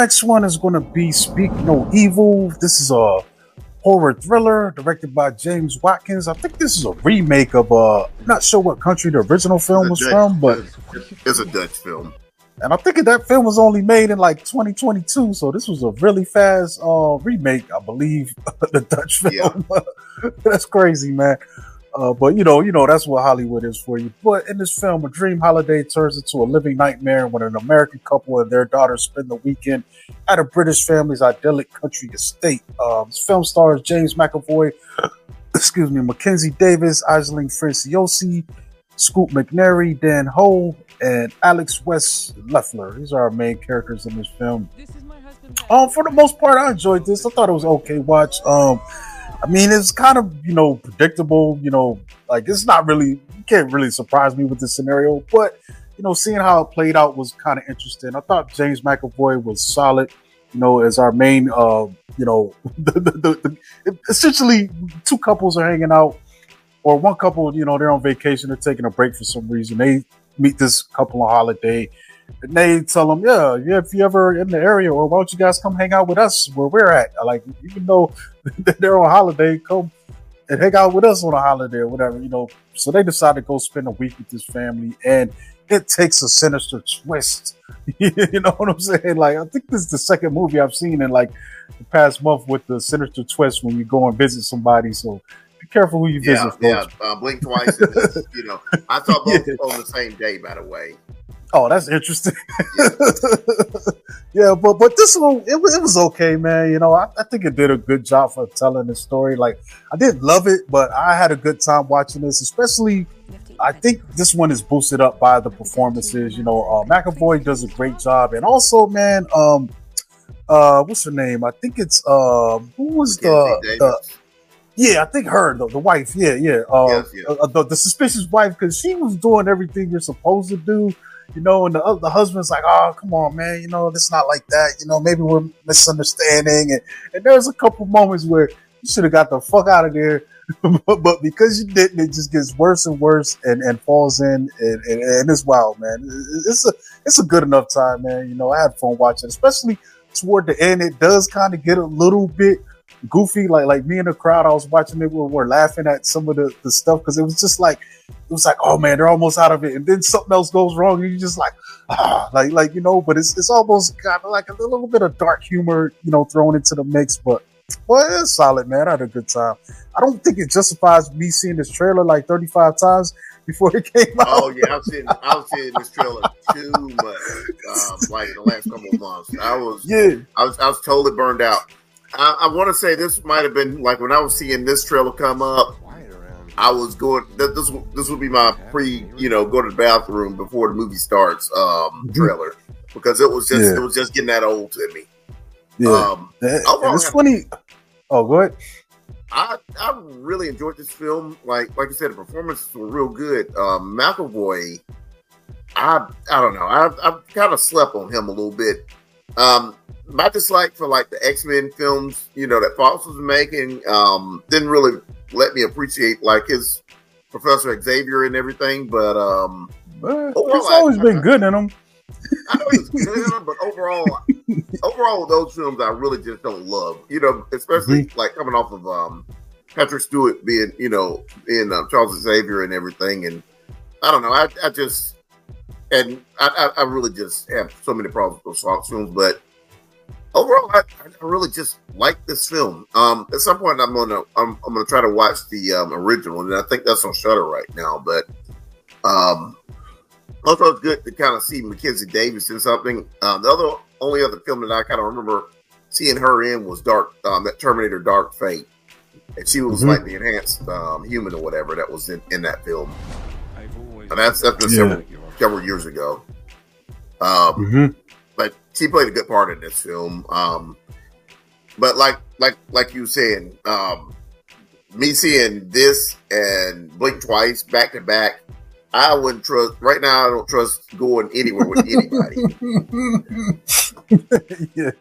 Next one is going to be Speak No Evil. This is a horror thriller directed by James Watkins. I think this is a remake of I'm not sure what country the original film was from, but it's a Dutch film. And I think that film was only made in like 2022, so this was a really fast remake, I believe, the Dutch film. Yeah. That's crazy, man. But that's what Hollywood is for you. But in this film, a dream holiday turns into a living nightmare when an American couple and their daughter spend the weekend at a British family's idyllic country estate. This film stars James McAvoy, Mackenzie Davis, Aisling Franciosi, Scoot McNairy, Dan Ho, and Alex West Leffler. These are our main characters in this film. For the most part, I enjoyed this. I thought it was okay watch. I mean, it's kind of, predictable, like it's not really, you can't really surprise me with this scenario, but, seeing how it played out was kind of interesting. I thought James McAvoy was solid, as our main, essentially two couples are hanging out, or one couple, they're on vacation, they're taking a break for some reason. They meet this couple on holiday, and they tell them, yeah, if you ever in the area, or why don't you guys come hang out with us where we're at? Like, even though they're on holiday, come and hang out with us on a holiday or whatever, So they decide to go spend a week with this family, and it takes a sinister twist. You know what I'm saying? Like, I think this is the second movie I've seen in like the past month with the sinister twist when you go and visit somebody. So be careful who you visit. Blink twice. I saw both on the same day, by the way. Oh, that's interesting. Yeah, but this one it was okay, man. I think it did a good job for telling the story. Like, I didn't love it, but I had a good time watching this. Especially, I think this one is boosted up by the performances. McAvoy does a great job, and also, man, what's her name? I think it's who was the yeah, I think her, the wife. Yeah. The suspicious wife, because she was doing everything you're supposed to do. And the husband's like, oh, come on, man, it's not like that. Maybe we're misunderstanding. And there's a couple moments where you should have got the fuck out of there. but because you didn't, it just gets worse and worse and falls in. And it's wild, man. It's a good enough time, man. I had fun watching, especially toward the end. It does kind of get a little bit goofy. Like me and the crowd, I was watching it, we're laughing at some of the stuff, because it was like, oh man, they're almost out of it, and then something else goes wrong, and you're just like, but it's almost kind of like a little bit of dark humor, thrown into the mix. But it's solid, man. I had a good time. I don't think it justifies me seeing this trailer like 35 times before it came out. Oh yeah, I was seeing this trailer too much, like the last couple of months. I was totally burned out. I want to say this might have been like when I was seeing this trailer come up, I was going. This would be my go to the bathroom before the movie starts trailer, because it was just getting that old to me. Yeah, it's funny. Oh, go ahead. I really enjoyed this film. Like you said, the performances were real good. McAvoy, I don't know. I kind of slept on him a little bit. My dislike for like the X-Men films, that Fox was making, didn't really let me appreciate like his Professor Xavier and everything. But he's always been good in them. I know he's good in them, but overall, those films I really just don't love. Especially like coming off of Patrick Stewart being, in Charles Xavier and everything. And I don't know. I really just have so many problems with Fox films, but overall, I really just like this film. At some point, I'm gonna try to watch the original, and I think that's on Shudder right now. But also, it's good to kind of see Mackenzie Davis in something. The only other film that I kind of remember seeing her in was that Terminator: Dark Fate, and she was like the enhanced human or whatever that was in that film. And that's been several years ago. But she played a good part in this film. But like you were saying, me seeing this and Blink Twice back to back, I wouldn't trust. Right now, I don't trust going anywhere with anybody. Yeah.